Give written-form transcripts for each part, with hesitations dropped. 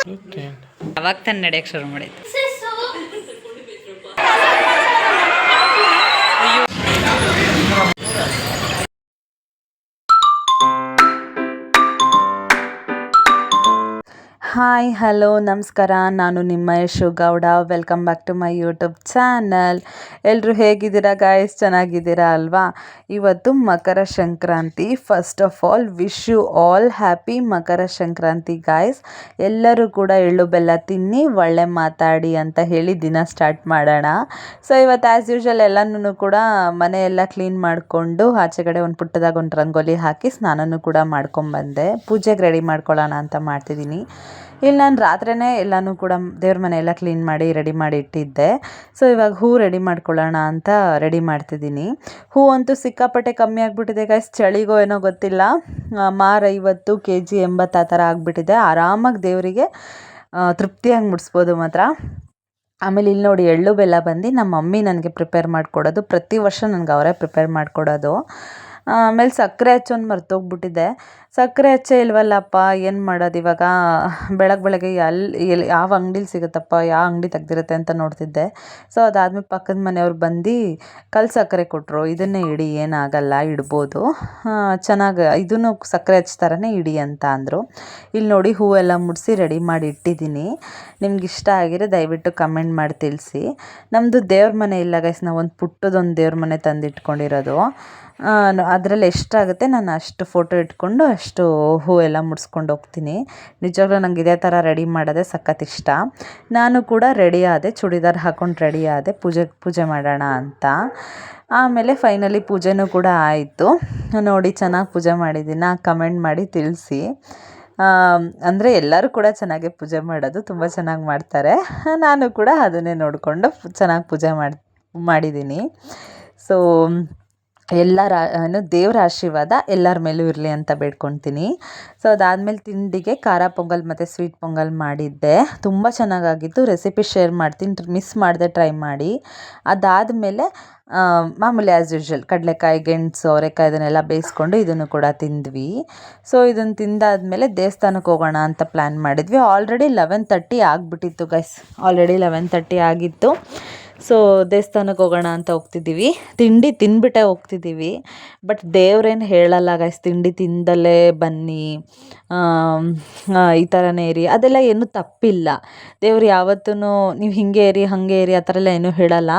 ಅವಾಗ ತಾನು ನಡೆಯಕ್ಕೆ ಶುರು ಮಾಡಿದ್ದು. ಹಾಯ್ ಹಲೋ ನಮಸ್ಕಾರ, ನಾನು ನಿಮ್ಮ Yashu Gowda. Welcome back to my YouTube channel. ಎಲ್ಲರೂ ಹೇಗಿದ್ದೀರಾ ಗಾಯ್ಸ್? ಚೆನ್ನಾಗಿದ್ದೀರಾ ಅಲ್ವಾ? ಇವತ್ತು Makar Sankranti. First of all wish you all happy Makar Sankranti guys. ಎಲ್ಲರೂ ಕೂಡ ಎಳ್ಳು ಬೆಲ್ಲ ತಿನ್ನಿ, ಒಳ್ಳೆ ಮಾತಾಡಿ ಅಂತ ಹೇಳಿ ದಿನ ಸ್ಟಾರ್ಟ್ ಮಾಡೋಣ. ಸೊ ಇವತ್ತು ಆ್ಯಸ್ ಯೂಶ್ವಲ್ ಎಲ್ಲನೂ ಕೂಡ ಮನೆಯೆಲ್ಲ ಕ್ಲೀನ್ ಮಾಡಿಕೊಂಡು ಆಚೆ ಕಡೆ ಒಂದು ಪುಟ್ಟದಾಗ ಒಂದು ರಂಗೋಲಿ ಹಾಕಿ ಸ್ನಾನನೂ ಕೂಡ ಮಾಡ್ಕೊಂಬಂದೆ. ಪೂಜೆಗೆ ರೆಡಿ ಮಾಡ್ಕೊಳ್ಳೋಣ ಅಂತ ಮಾಡ್ತಿದ್ದೀನಿ. ಇಲ್ಲಿ ನಾನು ರಾತ್ರಿಯೇ ಎಲ್ಲನೂ ಕೂಡ ದೇವ್ರ ಮನೆ ಎಲ್ಲ ಕ್ಲೀನ್ ಮಾಡಿ ರೆಡಿ ಮಾಡಿ ಇಟ್ಟಿದ್ದೆ. ಸೊ ಇವಾಗ ಹೂ ರೆಡಿ ಮಾಡ್ಕೊಳ್ಳೋಣ ಅಂತ ರೆಡಿ ಮಾಡ್ತಿದ್ದೀನಿ. ಹೂ ಅಂತೂ ಸಿಕ್ಕಾಪಟ್ಟೆ ಕಮ್ಮಿ ಆಗಿಬಿಟ್ಟಿದೆ ಗೈಸ್. ಚಳಿಗೋ ಏನೋ ಗೊತ್ತಿಲ್ಲ, ಮಾರು 50 kg 80 ಆ ಥರ ಆಗಿಬಿಟ್ಟಿದೆ. ಆರಾಮಾಗಿ ದೇವರಿಗೆ ತೃಪ್ತಿಯಾಗಿ ಮುಡಿಸ್ಬೋದು ಮಾತ್ರ. ಆಮೇಲೆ ಇಲ್ಲಿ ನೋಡಿ, ಎಳ್ಳು ಬೆಲ್ಲ ಬಂದು ನಮ್ಮ ಮಮ್ಮಿ ನನಗೆ ಪ್ರಿಪೇರ್ ಮಾಡಿಕೊಡೋದು. ಪ್ರತಿ ವರ್ಷ ನನಗೆ ಅವರೇ ಪ್ರಿಪೇರ್ ಮಾಡಿಕೊಡೋದು. ಆಮೇಲೆ ಸಕ್ಕರೆ ಹಚ್ಚೋನು ಮರ್ತೋಗ್ಬಿಟ್ಟಿದ್ದೆ. ಸಕ್ಕರೆ ಹಚ್ಚೇ ಇಲ್ವಲ್ಲಪ್ಪ, ಏನು ಮಾಡೋದು ಇವಾಗ? ಬೆಳಗ್ಗೆ ಎಲ್ಲಿ ಯಾವ ಅಂಗಡೀಲಿ ಸಿಗುತ್ತಪ್ಪ, ಯಾವ ಅಂಗಡಿ ತೆಗ್ದಿರುತ್ತೆ ಅಂತ ನೋಡ್ತಿದ್ದೆ. ಸೊ ಅದಾದಮೇಲೆ ಪಕ್ಕದ ಮನೆಯವ್ರು ಬಂದು ಕಲ್ಲು ಸಕ್ಕರೆ ಕೊಟ್ಟರು. ಇದನ್ನೇ ಇಡಿ, ಏನಾಗಲ್ಲ, ಇಡ್ಬೋದು, ಚೆನ್ನಾಗಿ ಇದನ್ನು ಸಕ್ಕರೆ ಹಚ್ತಾರನೇ ಇಡಿ ಅಂತ ಅಂದರು. ಇಲ್ಲಿ ನೋಡಿ, ಹೂವೆಲ್ಲ ಮುಡಿಸಿ ರೆಡಿ ಮಾಡಿ ಇಟ್ಟಿದ್ದೀನಿ. ನಿಮ್ಗೆ ಇಷ್ಟ ಆಗಿದ್ರೆ ದಯವಿಟ್ಟು ಕಮೆಂಟ್ ಮಾಡಿ ತಿಳಿಸಿ. ನಮ್ಮದು ದೇವ್ರ ಮನೆ ಇಲ್ಲ ಗೈಸ್, ನಾವು ಒಂದು ಪುಟ್ಟದೊಂದು ದೇವ್ರ ಮನೆ ತಂದಿಟ್ಕೊಂಡಿರೋದು. ಅದರಲ್ಲಿ ಎಷ್ಟಾಗುತ್ತೆ ನಾನು ಅಷ್ಟು ಫೋಟೋ ಇಟ್ಕೊಂಡು ಅಷ್ಟು ಹೂವೆಲ್ಲ ಮುಡಿಸ್ಕೊಂಡು ಹೋಗ್ತೀನಿ. ನಿಜವಾಗ್ಲೂ ನಂಗೆ ಇದೇ ಥರ ರೆಡಿ ಮಾಡೋದೇ ಸಖತ್ ಇಷ್ಟ. ನಾನು ಕೂಡ ರೆಡಿ ಆದೆ, ಚೂಡಿದಾರ್ ಹಾಕ್ಕೊಂಡು ರೆಡಿ ಆದೆ ಪೂಜೆ ಮಾಡೋಣ ಅಂತ. ಆಮೇಲೆ ಫೈನಲಿ ಪೂಜೆನೂ ಕೂಡ ಆಯಿತು. ನೋಡಿ, ಚೆನ್ನಾಗಿ ಪೂಜೆ ಮಾಡಿದ್ದೀನಿ, ಕಮೆಂಟ್ ಮಾಡಿ ತಿಳಿಸಿ. ಅಂದರೆ ಎಲ್ಲರೂ ಕೂಡ ಚೆನ್ನಾಗೇ ಪೂಜೆ ಮಾಡೋದು, ತುಂಬ ಚೆನ್ನಾಗಿ ಮಾಡ್ತಾರೆ. ನಾನು ಕೂಡ ಅದನ್ನೇ ನೋಡಿಕೊಂಡು ಚೆನ್ನಾಗಿ ಪೂಜೆ ಮಾಡಿದ್ದೀನಿ. ಸೊ ದೇವರ ಆಶೀರ್ವಾದ ಎಲ್ಲರ ಮೇಲೂ ಇರಲಿ ಅಂತ ಬೇಡ್ಕೊತೀನಿ. ಸೊ ಅದಾದಮೇಲೆ ತಿಂಡಿಗೆ ಖಾರ ಪೊಂಗಲ್ ಮತ್ತು ಸ್ವೀಟ್ ಪೊಂಗಲ್ ಮಾಡಿದ್ದೆ. ತುಂಬ ಚೆನ್ನಾಗಾಗಿತ್ತು. ರೆಸಿಪಿ ಶೇರ್ ಮಾಡ್ತೀನಿ, ಮಿಸ್ ಮಾಡದೆ ಟ್ರೈ ಮಾಡಿ. ಅದಾದಮೇಲೆ ಮಾಮೂಲಿ ಆ್ಯಸ್ ಯೂಶ್ವಲ್ ಕಡಲೆಕಾಯಿ, ಗೆಣಸು, ಅವರೆಕಾಯಿ ಇದನ್ನೆಲ್ಲ ಬೇಯಿಸ್ಕೊಂಡು ಇದನ್ನು ಕೂಡ ತಿಂದ್ವಿ. ಸೊ ಇದನ್ನು ತಿಂದಾದಮೇಲೆ ದೇವಸ್ಥಾನಕ್ಕೆ ಹೋಗೋಣ ಅಂತ ಪ್ಲ್ಯಾನ್ ಮಾಡಿದ್ವಿ. ಆಲ್ರೆಡಿ 11:30 ಆಗಿಬಿಟ್ಟಿತ್ತು ಗೈಸ್, ಆಲ್ರೆಡಿ 11:30 ಆಗಿತ್ತು. ಸೊ ದೇವಸ್ಥಾನಕ್ಕೆ ಹೋಗೋಣ ಅಂತ ಹೋಗ್ತಿದ್ದೀವಿ. ತಿಂಡಿ ತಿಂದ್ಬಿಟ್ಟೆ ಹೋಗ್ತಿದ್ದೀವಿ. ಬಟ್ ದೇವ್ರೇನು ಹೇಳಲ್ಲ ಗೈಸ್, ತಿಂಡಿ ತಿಂದಲೇ ಬನ್ನಿ, ಈ ಥರನೇ ಇರಿ, ಅದೆಲ್ಲ ಏನೂ ತಪ್ಪಿಲ್ಲ. ದೇವ್ರು ಯಾವತ್ತೂ ನೀವು ಹಿಂಗೆ ಇರಿ ಹಾಗೆ ಇರಿ ಆ ಥರ ಎಲ್ಲ ಏನೂ ಹೇಳಲ್ಲ.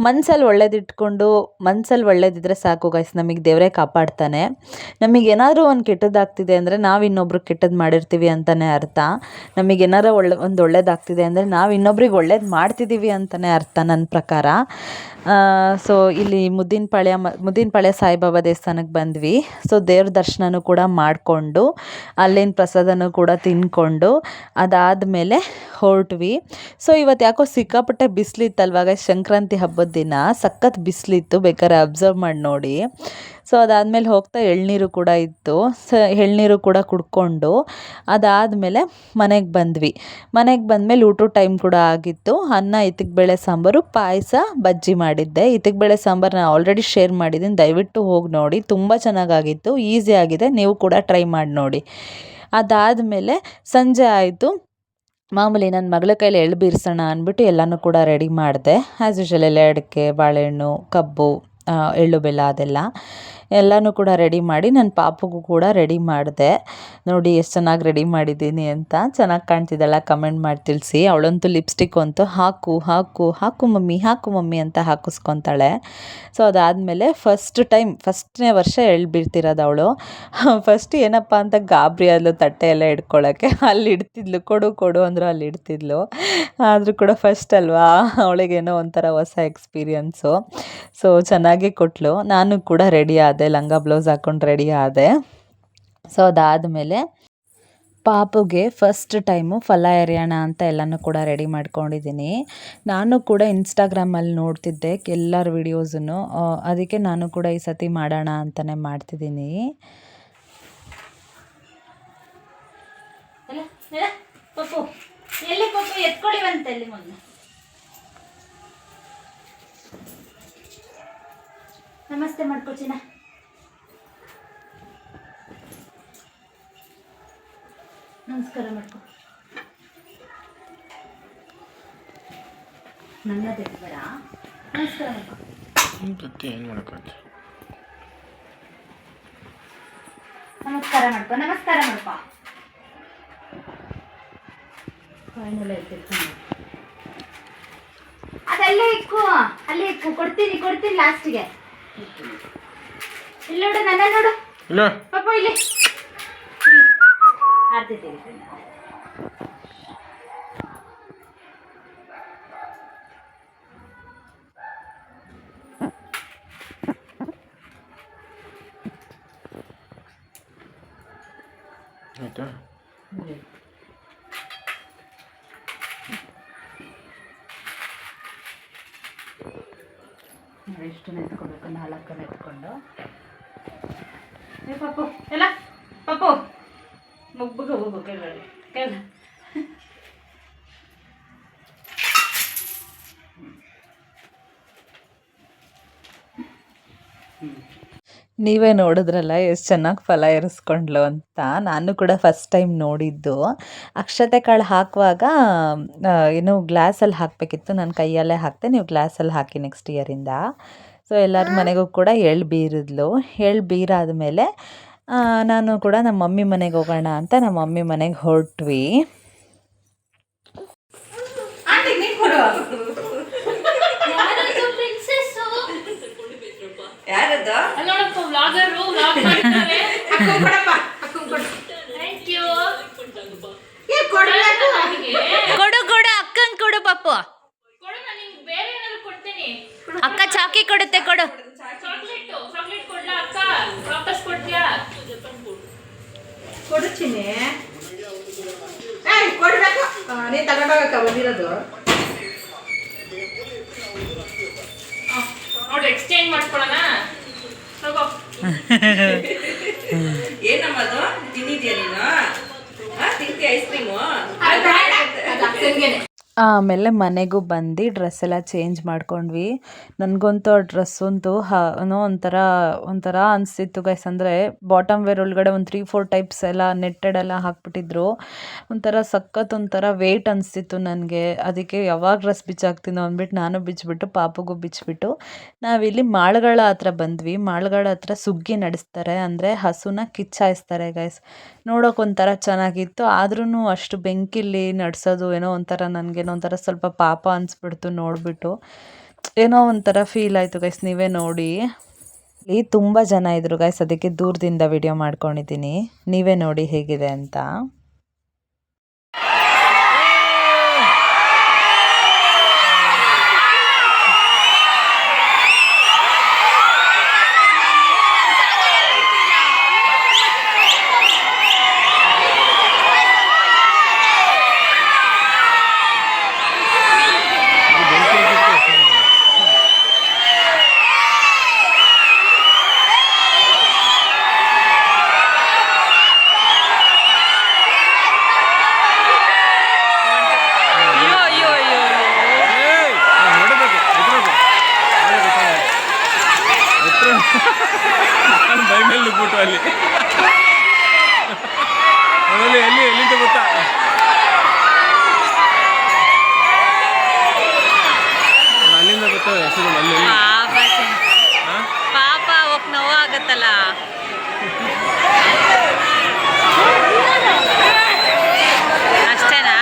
ಮನ್ಸಲ್ಲಿ ಒಳ್ಳೇದಿಟ್ಕೊಂಡು ಮನ್ಸಲ್ಲಿ ಒಳ್ಳೇದಿದ್ರೆ ಸಾಕು ಗೈಸ್, ನಮಗೆ ದೇವರೇ ಕಾಪಾಡ್ತಾನೆ. ನಮಗೇನಾದರೂ ಒಂದು ಕೆಟ್ಟದ್ದಾಗ್ತಿದೆ ಅಂದರೆ ನಾವು ಇನ್ನೊಬ್ರಿಗೆ ಕೆಟ್ಟದ್ದು ಮಾಡಿರ್ತೀವಿ ಅಂತಲೇ ಅರ್ಥ. ನಮಗೇನಾರು ಒಂದು ಒಳ್ಳೇದಾಗ್ತಿದೆ ಅಂದರೆ ನಾವು ಇನ್ನೊಬ್ರಿಗೆ ಒಳ್ಳೇದು ಮಾಡ್ತಿದ್ದೀವಿ ಅಂತಲೇ ಅರ್ಥ ನನ್ನ ಪ್ರಕಾರ. ಸೊ ಇಲ್ಲಿ ಮುದ್ದಿನಪಾಳ್ಯ ಸಾಯಿಬಾಬಾ ದೇವಸ್ಥಾನಕ್ಕೆ ಬಂದ್ವಿ. ಸೊ ದೇವ್ರ ದರ್ಶನನೂ ಕೂಡ ಮಾಡಿಕೊಂಡು ಅಲ್ಲಿನ ಪ್ರಸಾದನೂ ಕೂಡ ತಿಂದ್ಕೊಂಡು ಅದಾದಮೇಲೆ ಹೊರಟ್ವಿ. ಸೊ ಇವತ್ತು ಯಾಕೋ ಸಿಕ್ಕಾಪಟ್ಟೆ ಬಿಸಿಲಿತ್ತಲ್ವಾಗ, ಸಂಕ್ರಾಂತಿ ಹಬ್ಬದ ದಿನ ಸಖತ್ ಬಿಸಿಲಿತ್ತು, ಬೇಕಾದ್ರೆ ಅಬ್ಸರ್ವ್ ಮಾಡಿ ನೋಡಿ. ಸೊ ಅದಾದಮೇಲೆ ಹೋಗ್ತಾ ಎಳ್ನೀರು ಕೂಡ ಇತ್ತು. ಎಳ್ನೀರು ಕೂಡ ಕುಡ್ಕೊಂಡು ಅದಾದಮೇಲೆ ಮನೆಗೆ ಬಂದ್ವಿ. ಮನೆಗೆ ಬಂದಮೇಲೆ ಊಟದ ಟೈಮ್ ಕೂಡ ಆಗಿತ್ತು. ಅನ್ನ, ಇತ್ತಿಗೆ ಸಾಂಬಾರು, ಪಾಯಸ, ಬಜ್ಜಿ ಮಾಡಿದ್ದೆ. ಇತ್ತಿಗೆ ಸಾಂಬಾರು ನಾನು ಆಲ್ರೆಡಿ ಶೇರ್ ಮಾಡಿದ್ದೀನಿ, ದಯವಿಟ್ಟು ಹೋಗಿ ನೋಡಿ, ತುಂಬ ಚೆನ್ನಾಗಾಗಿತ್ತು, ಈಸಿ ಆಗಿದೆ, ನೀವು ಕೂಡ ಟ್ರೈ ಮಾಡಿ ನೋಡಿ. ಅದಾದಮೇಲೆ ಸಂಜೆ ಆಯಿತು. ಮಾಮೂಲಿ ನನ್ನ ಮಗಳ ಕೈಲಿ ಎಳ್ಳು ಬೀರ್ಸೋಣ ಅಂದ್ಬಿಟ್ಟು ಎಲ್ಲನೂ ಕೂಡ ರೆಡಿ ಮಾಡಿದೆ. ಆ್ಯಸ್ ಯೂಶ್ವಲ್ ಎಲೆ ಅಡಿಕೆ, ಬಾಳೆಹಣ್ಣು, ಕಬ್ಬು, ಎಳ್ಳು ಬೆಲ್ಲ ಅದೆಲ್ಲ ಎಲ್ಲನೂ ಕೂಡ ರೆಡಿ ಮಾಡಿ ನನ್ನ ಪಾಪುಗೂ ಕೂಡ ರೆಡಿ ಮಾಡಿದೆ. ನೋಡಿ ಎಷ್ಟು ಚೆನ್ನಾಗಿ ರೆಡಿ ಮಾಡಿದ್ದೀನಿ ಅಂತ. ಚೆನ್ನಾಗಿ ಕಾಣ್ತಿದ್ದಲ್ಲ ಕಮೆಂಟ್ ಮಾಡಿ ತಿಳಿಸಿ. ಅವಳಂತೂ ಲಿಪ್ಸ್ಟಿಕ್ ಅಂತೂ ಹಾಕು ಹಾಕು ಹಾಕು ಮಮ್ಮಿ ಅಂತ ಹಾಕಿಸ್ಕೊತಾಳೆ. ಸೊ ಅದಾದಮೇಲೆ ಫಸ್ಟ್ನೇ ವರ್ಷ ಎಳ್ಳು ಬೀರ್ತಿರೋದು ಅವಳು. ಫಸ್ಟ್ ಏನಪ್ಪ ಅಂತ ಗಾಬರಿ ಆದ್ಲು, ತಟ್ಟೆ ಎಲ್ಲ ಇಡ್ಕೊಳ್ಳೋಕ್ಕೆ. ಅಲ್ಲಿ ಇಡ್ತಿದ್ಲು, ಕೊಡು ಅಂದರು ಅಲ್ಲಿ ಇಡ್ತಿದ್ಲು. ಆದರೂ ಕೂಡ ಫಸ್ಟ್ ಅಲ್ವಾ, ಅವಳಿಗೇನೋ ಒಂಥರ ಹೊಸ ಎಕ್ಸ್ಪೀರಿಯನ್ಸು. ಸೊ ಚೆನ್ನಾಗಿ ಕೊಟ್ಟಳು. ನಾನು ಕೂಡ ರೆಡಿ ಆದೆ, ಲಂಗ ಬ್ಲೌಸ್ ಹಾಕ್ಕೊಂಡು ರೆಡಿ ಆದೆ. ಸೊ ಅದಾದಮೇಲೆ ಪಾಪುಗೆ ಫಸ್ಟ್ ಟೈಮು ಫಲ ಎರೆಯೋಣ ಅಂತ ಎಲ್ಲನೂ ಕೂಡ ರೆಡಿ ಮಾಡ್ಕೊಂಡಿದ್ದೀನಿ. ನಾನು ಕೂಡ ಇನ್ಸ್ಟಾಗ್ರಾಮಲ್ಲಿ ನೋಡ್ತಿದ್ದೆ ಎಲ್ಲರ ವಿಡಿಯೋಸನ್ನು, ಅದಕ್ಕೆ ನಾನು ಕೂಡ ಈ ಸತಿ ಮಾಡೋಣ ಅಂತಲೇ ಮಾಡ್ತಿದ್ದೀನಿ. ನಮಸ್ತೆ ಮಾಡ್ಕೊಚಿನ. ನಮಸ್ಕಾರ ಮಾಡ್ಕೊ. ನನ್ನ ತೆಗಿಬೇಡ. ನಮಸ್ಕಾರ ಏನು ಮಾಡೋಕ್ಕಾಗುತ್ತೆ. ನಮಸ್ಕಾರ ಮಾಡ್ಕೊ, ನಮಸ್ಕಾರ ಮಾಡ್ಕೊ. ಫೈನಲ್ ಐತೆ. ಅದಲ್ಲೇ ಇಕ್ಕು, ಅಲ್ಲೇ ಇಕ್ಕು. ಕೊಡ್ತೀನಿ ಲಾಸ್ಟಿಗೆ. ಇಲ್ಲಿ ನೋಡು, ನನ್ನ ನೋಡು ಪಾಪ, ಇಲ್ಲಿ ಆರ್ತಿ ತೆಗಿತೀನಿ. ಆಯ್ತಾ? ಎಷ್ಟು ನೆತ್ಕೊಬೇಕು? 4 ನೆತ್ಕೊಂಡು. ಪಾಪು ಎಲ್ಲ ಪಾಪು ಮುಗ್ಬುಗ ಹೋಗು ಕೆಳಗಡೆ ಕೆಳ. ನೀವೇ ನೋಡಿದ್ರಲ್ಲ ಎಷ್ಟು ಚೆನ್ನಾಗಿ ಫಲ ಏರಿಸ್ಕೊಂಡ್ಲು ಅಂತ. ನಾನು ಕೂಡ ಫಸ್ಟ್ ಟೈಮ್ ನೋಡಿದ್ದು. ಅಕ್ಷತೆ ಕಾಳು ಹಾಕುವಾಗ ಏನು ಗ್ಲಾಸಲ್ಲಿ ಹಾಕಬೇಕಿತ್ತು, ನಾನು ಕೈಯಲ್ಲೇ ಹಾಕ್ತೆ. ನೀವು ಗ್ಲಾಸಲ್ಲಿ ಹಾಕಿ ನೆಕ್ಸ್ಟ್ ಇಯರಿಂದ. ಸೊ ಎಲ್ಲರ ಮನೆಗೂ ಕೂಡ ಎಳ್ಳು ಬೀರಿದ್ಲು. ಎಳ್ಳು ಬೀರಾದ್ಮೇಲೆ ನಾನು ಕೂಡ ನಮ್ಮ ಮಮ್ಮಿ ಮನೆಗೆ ಹೋಗೋಣ ಅಂತ ನಮ್ಮ ಮಮ್ಮಿ ಮನೆಗೆ ಹೊರಟ್ವಿ. ಕೊಡು ಅಕ್ಕಂಗೆ ಕೊಡು ಪಾಪು. ಅಕ್ಕ ಚಾಕಿ ಕೊಡುತ್ತೆ, ಕೊಡು. ಕೊಡುತ್ತೀನಿ. ಕೊಡ್ಬೇಕು, ನೀ ತಗೊಂಡೋಗಕ್ಕ ಬಂದಿರೋದು. ಎಕ್ಸ್ಚೇಂಜ್ ಮಾಡ್ಕೊಳ್ಳೋಣ. ಏನಮ್ಮದು ತಿಂದಿದ್ಯಾ ನೀನು? ತಿಂತಿ ಐಸ್ ಕ್ರೀಮು? ಆಮೇಲೆ ಮನೆಗೂ ಬಂದು ಡ್ರೆಸ್ ಎಲ್ಲ ಚೇಂಜ್ ಮಾಡ್ಕೊಂಡ್ವಿ. ನನಗಂತೂ ಆ ಡ್ರೆಸ್ ಅಂತೂ ಏನೋ ಒಂಥರ ಅನಿಸ್ತಿತ್ತು ಗೈಸ್. ಅಂದರೆ ಬಾಟಮ್ ವೇರ್ ಒಳಗಡೆ ಒಂದು 3-4 ಟೈಪ್ಸ್ ಎಲ್ಲ ನೆಟ್ಟೆಡ್ ಎಲ್ಲ ಹಾಕ್ಬಿಟ್ಟಿದ್ರು. ಒಂಥರ ವೆಯ್ಟ್ ಅನಿಸ್ತಿತ್ತು ನನಗೆ. ಅದಕ್ಕೆ ಯಾವಾಗ ಡ್ರೆಸ್ ಬಿಚ್ಚಾಕ್ತೀನೋ ಅಂದ್ಬಿಟ್ಟು ನಾನು ಬಿಚ್ಚಿಬಿಟ್ಟು ಪಾಪಗೂ ಬಿಚ್ಚಿಬಿಟ್ಟು ನಾವಿಲ್ಲಿ ಮಾಳ್ಗಳ ಹತ್ರ ಬಂದ್ವಿ. ಮಾಳ್ಗಳ ಹತ್ರ ಸುಗ್ಗಿ ನಡೆಸ್ತಾರೆ, ಅಂದರೆ ಹಸುನ ಕಿಚ್ಚಾಯಿಸ್ತಾರೆ ಗೈಸ್. ನೋಡೋಕೆ ಒಂಥರ ಚೆನ್ನಾಗಿತ್ತು. ಆದ್ರೂ ಅಷ್ಟು ಬೆಂಕಿಲಿ ನಡೆಸೋದು ಏನೋ ಒಂಥರ ನನಗೇನೋ ಒಂಥರ ಸ್ವಲ್ಪ ಪಾಪ ಅನಿಸ್ಬಿಡ್ತು ನೋಡಿಬಿಟ್ಟು. ಏನೋ ಒಂಥರ ಫೀಲ್ ಆಯಿತು ಗೈಸ್. ನೀವೇ ನೋಡಿ. ಇಲ್ಲಿ ತುಂಬ ಜನ ಇದ್ರು ಗೈಸ್, ಅದಕ್ಕೆ ದೂರದಿಂದ ವಿಡಿಯೋ ಮಾಡ್ಕೊಂಡಿದ್ದೀನಿ. ನೀವೇ ನೋಡಿ ಹೇಗಿದೆ ಅಂತ. ಬೈಮೇಲೆ ಬಿಟ್ಟು ಅಲ್ಲಿ ಎಲ್ಲಿಂದ ಗೊತ್ತಾ? ಅಲ್ಲಿಂದ ಗೊತ್ತಲ್ಲ ಹೆಸರು. ಅಲ್ಲಿ ಪಾಪ ಹೋಗ್ ನೋವಾಗತ್ತಲ್ಲ. ಅಷ್ಟೇನಾ?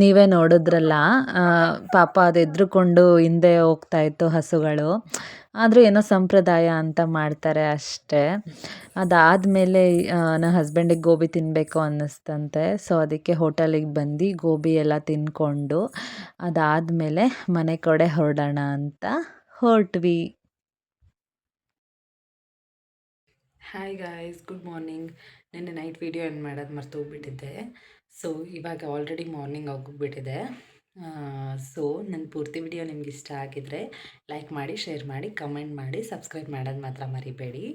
ನೀವೇ ನೋಡಿದ್ರಲ್ಲ ಪಾಪ ಅದು ಎದ್ರುಕೊಂಡು ಹಿಂದೆ ಹೋಗ್ತಾಯಿತ್ತು ಹಸುಗಳು. ಆದರೂ ಏನೋ ಸಂಪ್ರದಾಯ ಅಂತ ಮಾಡ್ತಾರೆ ಅಷ್ಟೇ. ಅದಾದಮೇಲೆ ನನ್ನ ಹಸ್ಬೆಂಡಿಗೆ ಗೋಬಿ ತಿನ್ನಬೇಕು ಅನ್ನಿಸ್ತಂತೆ. ಸೊ ಅದಕ್ಕೆ ಹೋಟೆಲಿಗೆ ಬಂದು ಗೋಬಿ ಎಲ್ಲ ತಿಂದ್ಕೊಂಡು ಅದಾದಮೇಲೆ ಮನೆ ಕಡೆ ಹೊರಡೋಣ ಅಂತ ಹೊರಟ್ವಿ. Hi guys, good morning. ನಿನ್ನೆ ನೈಟ್ ವೀಡಿಯೋ ಏನು ಮಾಡೋದು ಮರ್ತೋಗ್ಬಿಟ್ಟಿದ್ದೆ. ಸೊ ಇವಾಗ ಆಲ್ರೆಡಿ ಮಾರ್ನಿಂಗ್ ಆಗೋಗ್ಬಿಟ್ಟಿದೆ. ಸೊ ನನ್ನ ಪೂರ್ತಿ ವಿಡಿಯೋ ನಿಮ್ಗೆ ಇಷ್ಟ ಆಗಿದ್ರೆ ಲೈಕ್ ಮಾಡಿ, ಶೇರ್ ಮಾಡಿ, ಕಮೆಂಟ್ ಮಾಡಿ, ಸಬ್ಸ್ಕ್ರೈಬ್ ಮಾಡೋದು ಮಾತ್ರ ಮರಿಬೇಡಿ.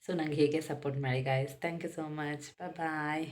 ಸೊ ನಂಗೆ ಹೇಗೆ ಸಪೋರ್ಟ್ ಮಾಡಿ guys. Thank you so much. Bye.